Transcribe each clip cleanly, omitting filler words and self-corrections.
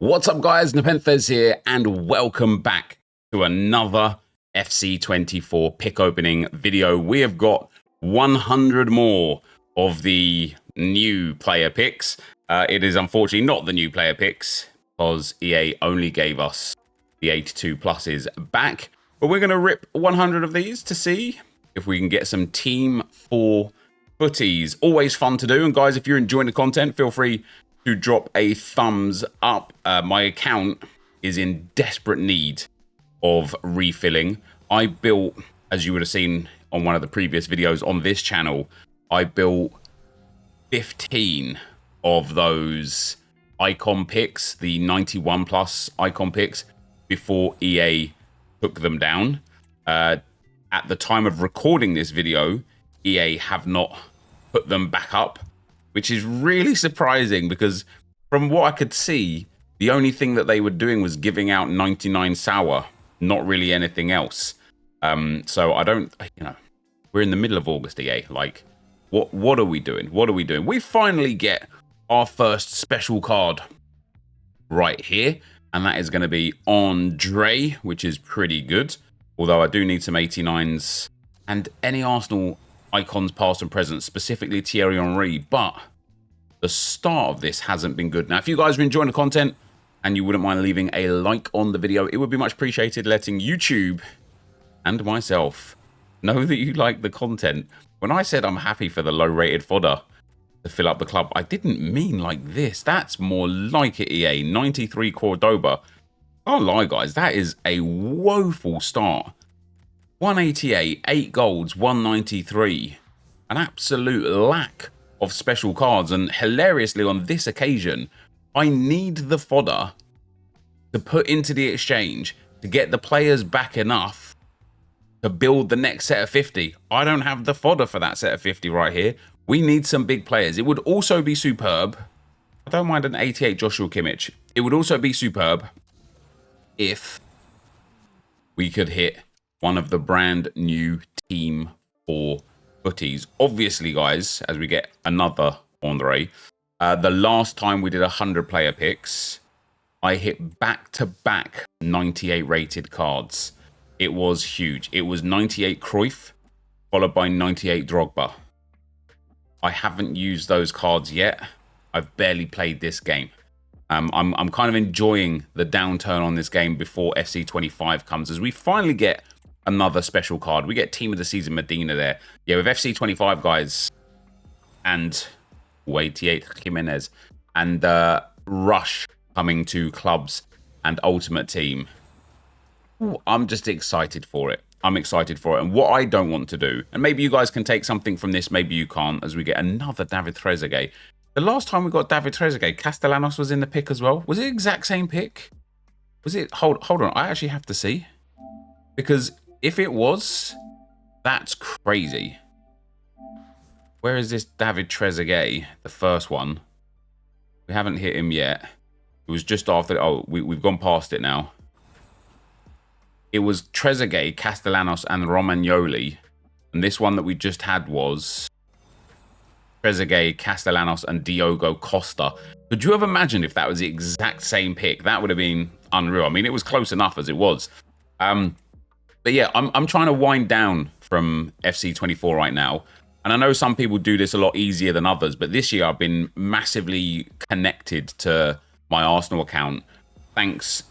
What's up guys, NepentheZ here and welcome back to another FC24 pick opening video. We have got 100 more of the new player picks. It is unfortunately not the new player picks because EA only gave us the 82 pluses back. But we're going to rip 100 of these to see if we can get some Team 4 footies. Always fun to do. And guys, if you're enjoying the content, feel free to drop a thumbs up. My account is in desperate need of refilling. I built, as you would have seen on one of the previous videos on this channel, I built 15 of those icon picks, the 91 plus icon picks, before EA took them down. At the time of recording this video, EA have not put them back up, which is really surprising because from what I could see, the only thing that they were doing was giving out 99 sour, not really anything else. So I don't, we're in the middle of August, EA. Like, what are we doing? What are we doing? We finally get our first special card right here, and that is going to be Andre, which is pretty good. Although I do need some 89s and any Arsenal icons past and present, specifically Thierry Henry, but the start of this hasn't been good. Now, if you guys are enjoying the content and you wouldn't mind leaving a like on the video, it would be much appreciated, letting YouTube and myself know that you like the content. When I said I'm happy for the low-rated fodder to fill up the club, I didn't mean like this. That's more like it, EA. 93 Cordoba. Can't lie, guys, that is a woeful start. 188, 8 golds, 193. An absolute lack of special cards, and hilariously on this occasion, I need the fodder to put into the exchange to get the players back enough to build the next set of 50. I don't have the fodder for that set of 50 right here. We need some big players. It would also be superb. I don't mind an 88 Joshua Kimmich. It would also be superb if we could hit one of the brand new Team 4 footies. Obviously, guys, as we get another Andre, the last time we did 100 player picks, I hit back-to-back 98 rated cards. It was huge. It was 98 Cruyff, followed by 98 Drogba. I haven't used those cards yet. I've barely played this game. I'm kind of enjoying the downturn on this game before FC25 comes, as we finally get another special card. We get Team of the Season Medina there. Yeah, with FC25, guys, and 88 Jimenez, and Rush coming to clubs and Ultimate Team. Ooh, I'm just excited for it. I'm excited for it. And what I don't want to do, and maybe you guys can take something from this, maybe you can't, as we get another David Trezeguet. The last time we got David Trezeguet, Castellanos was in the pick as well. Was it the exact same pick? Was it? Hold on. I actually have to see. Because if it was, that's crazy. Where is this David Trezeguet? The first one. We haven't hit him yet. It was just after. Oh, we've gone past it now. It was Trezeguet, Castellanos, and Romagnoli. And this one that we just had was Trezeguet, Castellanos, and Diogo Costa. Could you have imagined if that was the exact same pick? That would have been unreal. I mean, it was close enough as it was. But yeah, I'm trying to wind down from FC24 right now. And I know some people do this a lot easier than others, but this year I've been massively connected to my Arsenal account, thanks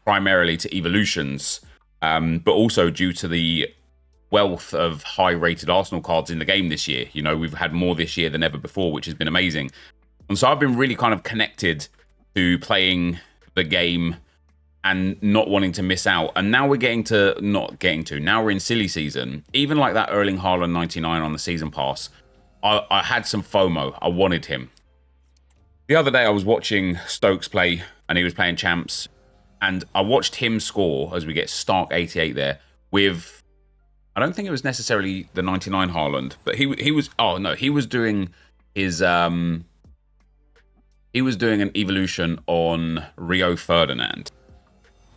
primarily to evolutions, but also due to the wealth of high-rated Arsenal cards in the game this year. You know, we've had more this year than ever before, which has been amazing. And so I've been really kind of connected to playing the game and not wanting to miss out. And now we're now we're in silly season. Even like that Erling Haaland 99 on the season pass, I had some FOMO. I wanted him. The other day I was watching Stokes play and he was playing champs, and I watched him score as we get Stark 88 there with, I don't think it was necessarily the 99 Haaland, but he was, oh no, he was doing his, he was doing an evolution on Rio Ferdinand.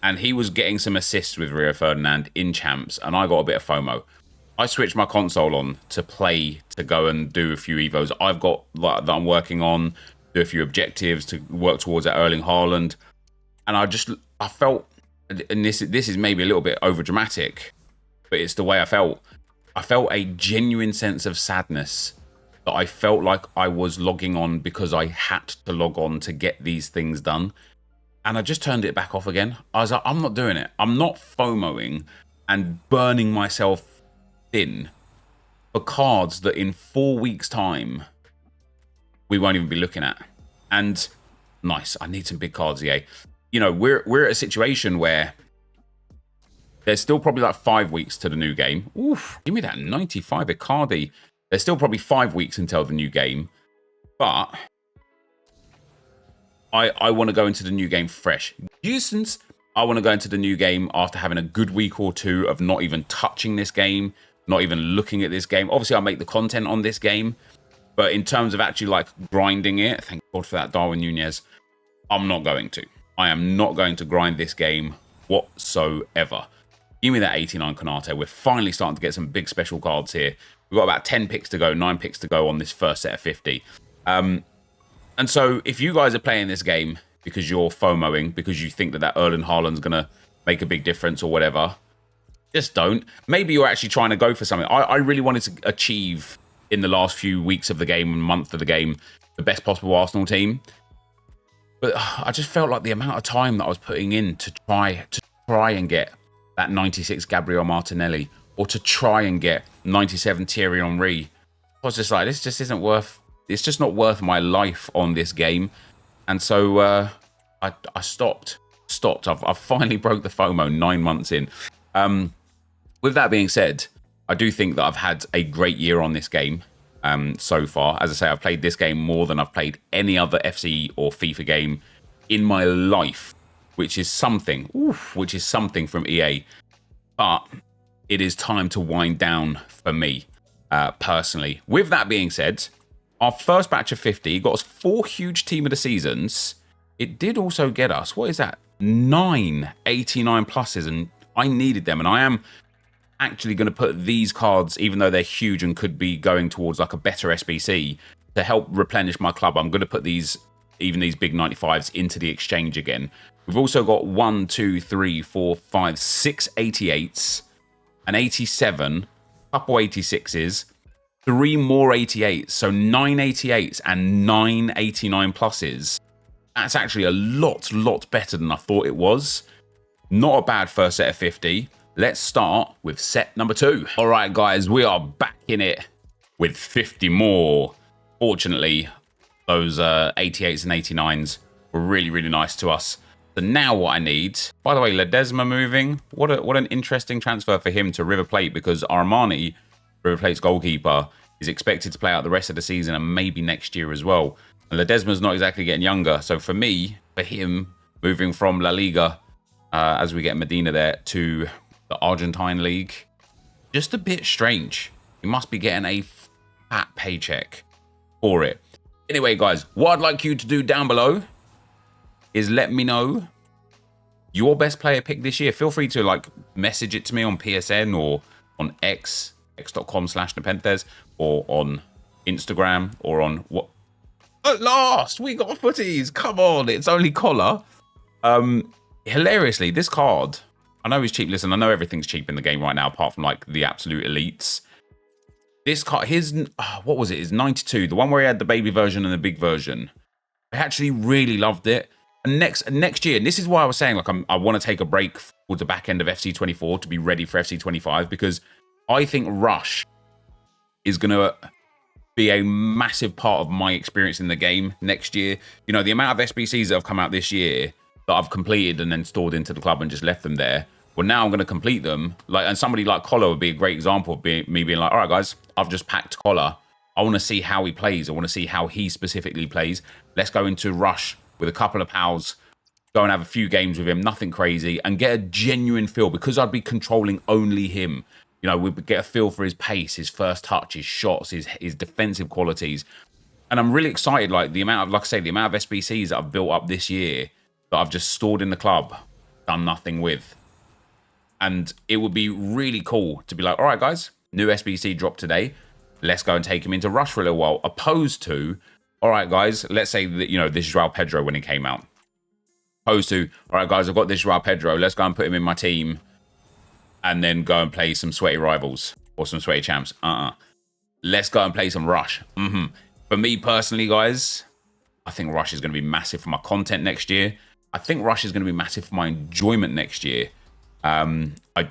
And he was getting some assists with Rio Ferdinand in champs, and I got a bit of FOMO. I switched my console on to play, to go and do a few evos I've got that I'm working on, do a few objectives to work towards that Erling Haaland. And I felt, and this is maybe a little bit over dramatic, but it's the way I felt. I felt a genuine sense of sadness that I felt like I was logging on because I had to log on to get these things done. And I just turned it back off again. I was like, I'm not doing it. I'm not FOMOing and burning myself thin for cards that in 4 weeks' time we won't even be looking at. And nice, I need some big cards, EA. You know, we're at a situation where there's still probably like 5 weeks to the new game. Oof, give me that 95 Icardi. There's still probably 5 weeks until the new game. But I want to go into the new game fresh. Since I want to go into the new game after having a good week or two of not even touching this game, not even looking at this game. Obviously, I'll make the content on this game. But in terms of actually like grinding it, thank God for that, Darwin Nunez, I'm not going to. I am not going to grind this game whatsoever. Give me that 89 Konate. We're finally starting to get some big special cards here. We've got about 10 picks to go, 9 picks to go on this first set of 50. And so if you guys are playing this game because you're FOMOing, because you think that Erling Haaland's going to make a big difference or whatever, just don't. Maybe you're actually trying to go for something. I really wanted to achieve in the last few weeks of the game and month of the game the best possible Arsenal team. But I just felt like the amount of time that I was putting in to try and get that 96 Gabriel Martinelli, or to try and get 97 Thierry Henry, I was just like, this just isn't worth. It's just not worth my life on this game, and so I stopped. I've finally broke the FOMO 9 months in. With that being said, I do think that I've had a great year on this game so far. As I say, I've played this game more than I've played any other FC or FIFA game in my life, which is something. Which is something from EA. But it is time to wind down for me, personally. With that being said, our first batch of 50 got us 4 huge Team of the Seasons. It did also get us, what is that? 9 89 pluses, and I needed them. And I am actually going to put these cards, even though they're huge and could be going towards like a better SBC, to help replenish my club. I'm going to put these, even these big 95s, into the exchange again. We've also got 1, 2, 3, 4, 5, 6 88s, an 87, a couple 86s, 3 more 88s, so 9 88s and 9 89 pluses. That's actually a lot better than I thought it was. Not a bad first set of 50. Let's start with set number 2. All right, guys, we are back in it with 50 more. Fortunately, those 88s and 89s were really nice to us. So now what I need... By the way, Ledesma moving. What an interesting transfer for him to River Plate, because Armani, River Plate's goalkeeper, is expected to play out the rest of the season and maybe next year as well. And Ledesma's not exactly getting younger. So for me, for him, moving from La Liga, as we get Medina there, to the Argentine League, just a bit strange. He must be getting a fat paycheck for it. Anyway, guys, what I'd like you to do down below is let me know your best player pick this year. Feel free to like message it to me on PSN or on x.com/NepentheZ, or on Instagram, or on what. At last, we got footies. Come on, it's only collar. Hilariously, this card, I know it's cheap. Listen, I know everything's cheap in the game right now, apart from like the absolute elites. This card, what was it? His 92, the one where he had the baby version and the big version. I actually really loved it. And next year, and this is why I was saying, like, I want to take a break towards the back end of FC24 to be ready for FC25, because I think Rush is going to be a massive part of my experience in the game next year. You know, the amount of SBCs that have come out this year that I've completed and then stored into the club and just left them there. Well, now I'm going to complete them. Like, and somebody like Collar would be a great example of me being like, all right, guys, I've just packed Collar. I want to see how he plays. I want to see how he specifically plays. Let's go into Rush with a couple of pals, go and have a few games with him, nothing crazy, and get a genuine feel, because I'd be controlling only him. You know, we'd get a feel for his pace, his first touch, his shots, his defensive qualities. And I'm really excited, like, the amount of, like I say, the amount of SBCs that I've built up this year that I've just stored in the club, done nothing with. And it would be really cool to be like, all right, guys, new SBC dropped today. Let's go and take him into Rush for a little while. Opposed to, all right, guys, let's say that, you know, this is Joao Pedro when he came out. opposed to, all right, guys, I've got this Joao Pedro. Let's go and put him in my team and then go and play some sweaty rivals or some sweaty champs. Let's go and play some Rush. For me personally, guys, I think Rush is going to be massive for my content next year. I think Rush is going to be massive for my enjoyment next year. I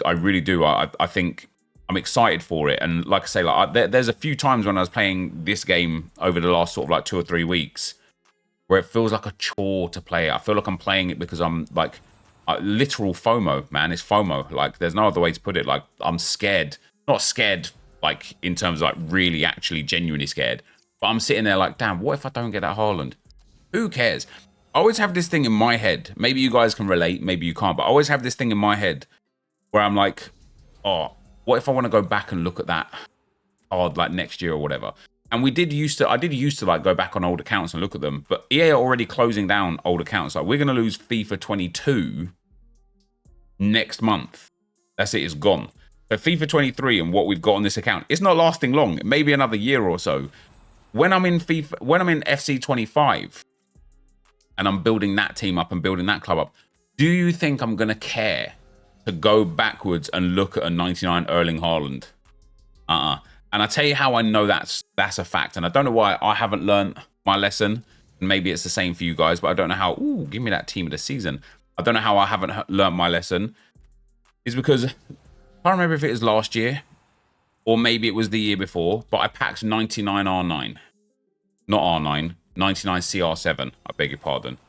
really do. I think I'm excited for it. And like I say, like there's a few times when I was playing this game over the last sort of like 2 or 3 weeks where it feels like a chore to play it. I feel like I'm playing it because I'm like literal FOMO, man. It's FOMO. Like there's no other way to put it. Like I'm scared, not scared like in terms of like really actually genuinely scared, but I'm sitting there like, damn, what if I don't get that Haaland? Who cares? I always have this thing in my head. Maybe you guys can relate, maybe you can't, but I always have this thing in my head where I'm like, oh, what if I want to go back and look at that card like next year or whatever? And I did used to like go back on old accounts and look at them, but EA are already closing down old accounts. Like we're going to lose FIFA 22 next month. That's it, it's gone. So FIFA 23 and what we've got on this account, it's not lasting long. Maybe another year or so. When I'm in FC 25 and I'm building that team up and building that club up, do you think I'm going to care to go backwards and look at a 99 Erling Haaland? And I tell you how I know that's a fact. And I don't know why I haven't learned my lesson. Maybe it's the same for you guys, but I don't know how. Ooh, give me that team of the season. I don't know how I haven't learned my lesson. It's because I can't remember if it was last year or maybe it was the year before, but I packed 99 R9. Not R9, 99 CR7. I beg your pardon.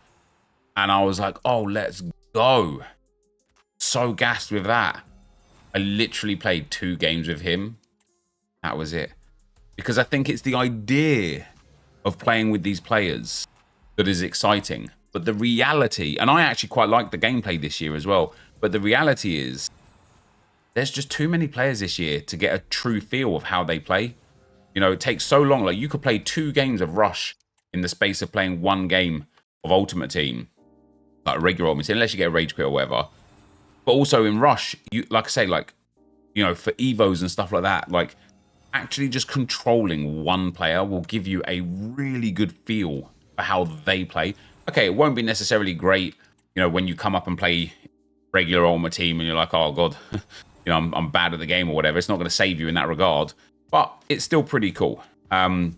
And I was like, oh, let's go. So gassed with that. I literally played 2 games with him. That was it. Because I think it's the idea of playing with these players that is exciting. But the reality, and I actually quite like the gameplay this year as well, but the reality is there's just too many players this year to get a true feel of how they play. You know, it takes so long. Like you could play 2 games of Rush in the space of playing 1 game of Ultimate Team, like regular Ultimate Team, unless you get a rage quit or whatever. But also in Rush, you like I say, like, you know, for Evos and stuff like that, like actually just controlling one player will give you a really good feel for how they play. Okay, it won't be necessarily great, you know, when you come up and play regular Ultimate Team and you're like, oh god, you know, I'm bad at the game or whatever. It's not going to save you in that regard, but it's still pretty cool. Okay,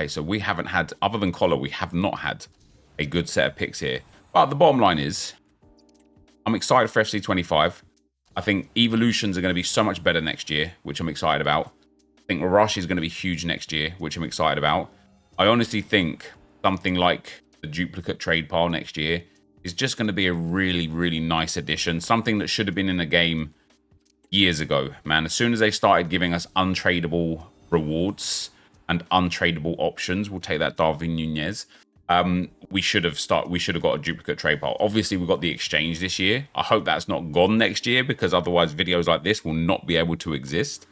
so we haven't had, other than Collar, we have not had a good set of picks here. But the bottom line is, I'm excited for FC 25. I think evolutions are going to be so much better next year, which I'm excited about. I think Rush is going to be huge next year, which I'm excited about. I honestly think something like the duplicate trade pile next year is just going to be a really, really nice addition. Something that should have been in the game years ago, man. As soon as they started giving us untradeable rewards and untradeable options, we'll take that Darwin Nunez. We should have got a duplicate trade pile. Obviously, we've got the exchange this year. I hope that's not gone next year because otherwise videos like this will not be able to exist.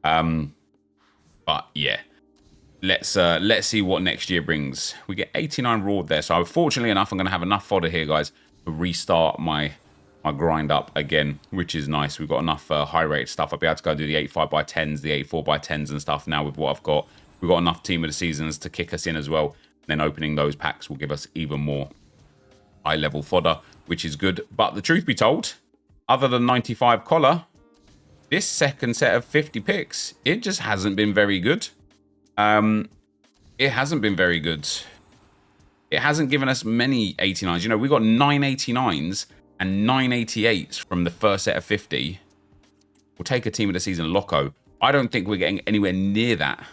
But yeah, let's see what next year brings. We get 89 reward there. So fortunately enough, I'm going to have enough fodder here, guys, to restart my grind up again, which is nice. We've got enough high rate stuff. I'll be able to go do the 85x10s, the 84x10s and stuff now with what I've got. We've got enough team of the seasons to kick us in as well. Then opening those packs will give us even more high level fodder, which is good. But the truth be told, other than 95 collar, this second set of 50 picks, it just hasn't been very good. It hasn't been very good. It hasn't given us many 89s. You know, we got 9 89s and 9 88s from the first set of 50. We'll take a team of the season loco. I don't think we're getting anywhere near that.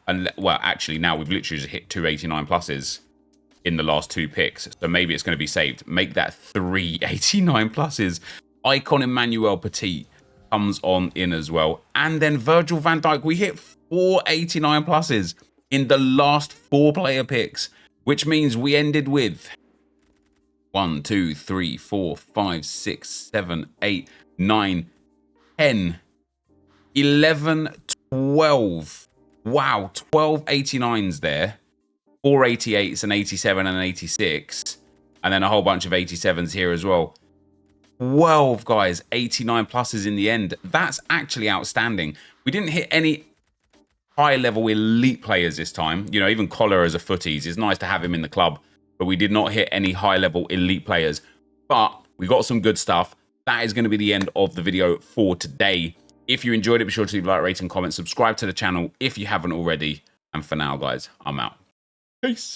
And well, actually, now we've literally just hit 2 89 pluses in the last 2 picks. So maybe it's going to be saved. Make that 3 89 pluses. Icon Emmanuel Petit comes on in as well. And then Virgil van Dijk, we hit 4 89 pluses in the last 4 player picks, which means we ended with 1, 2, 3, 4, 5, 6, 7, 8, 9, 10, 11, 12. Wow, 12 89s there, 4 88s, an 87 and an 86, and then a whole bunch of 87s here as well. 12 guys, 89 pluses in the end. That's actually outstanding. We didn't hit any high level elite players this time. You know, even Collar as a footies, it's nice to have him in the club. but we did not hit any high-level elite players. But we got some good stuff. That is going to be the end of the video for today. If you enjoyed it, be sure to leave a like, rate, and comment. Subscribe to the channel if you haven't already. And for now, guys, I'm out. Peace.